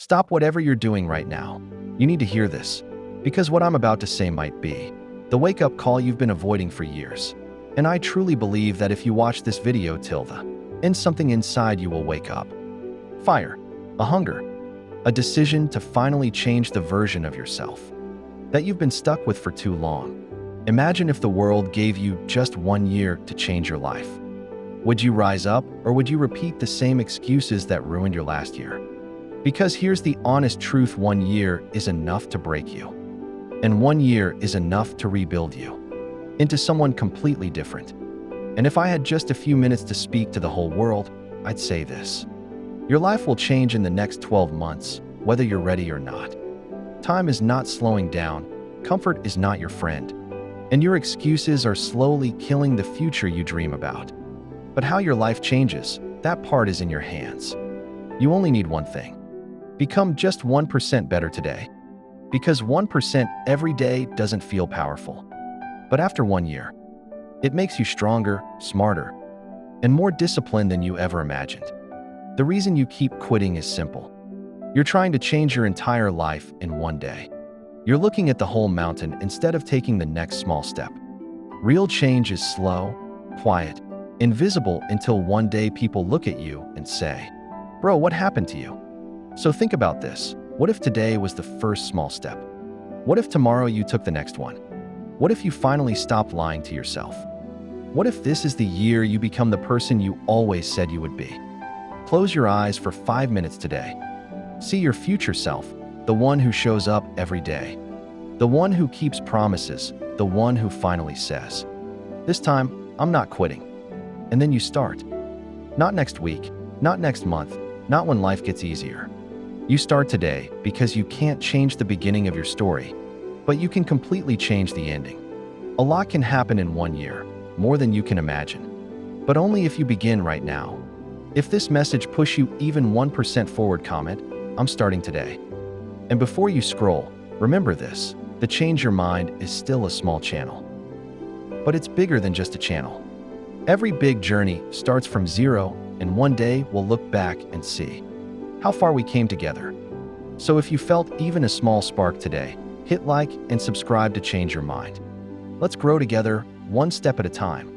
Stop whatever you're doing right now. You need to hear this, because what I'm about to say might be the wake-up call you've been avoiding for years. And I truly believe that if you watch this video till the end, something inside you will wake up. Fire, a hunger, a decision to finally change the version of yourself that you've been stuck with for too long. Imagine if the world gave you just 1 year to change your life. Would you rise up, or would you repeat the same excuses that ruined your last year? Because here's the honest truth: 1 year is enough to break you. And 1 year is enough to rebuild you into someone completely different. And if I had just a few minutes to speak to the whole world, I'd say this: your life will change in the next 12 months, whether you're ready or not. Time is not slowing down, comfort is not your friend, and your excuses are slowly killing the future you dream about. But how your life changes, that part is in your hands. You only need one thing. Become just 1% better today. Because 1% every day doesn't feel powerful. But after 1 year, it makes you stronger, smarter, and more disciplined than you ever imagined. The reason you keep quitting is simple. You're trying to change your entire life in 1 day. You're looking at the whole mountain instead of taking the next small step. Real change is slow, quiet, invisible until one day people look at you and say, "Bro, what happened to you?" So think about this. What if today was the first small step? What if tomorrow you took the next one? What if you finally stopped lying to yourself? What if this is the year you become the person you always said you would be? Close your eyes for 5 minutes today. See your future self, the one who shows up every day, the one who keeps promises, the one who finally says, "This time, I'm not quitting." And then you start. Not next week, not next month, not when life gets easier. You start today because you can't change the beginning of your story, but you can completely change the ending. A lot can happen in 1 year, more than you can imagine, but only if you begin right now. If this message pushed you even 1% forward, comment, "I'm starting today." And before you scroll, remember this: the Change Your Mind is still a small channel. But it's bigger than just a channel. Every big journey starts from zero, and one day we'll look back and see how far we came together. So if you felt even a small spark today, hit like and subscribe to Change Your Mind. Let's grow together, one step at a time.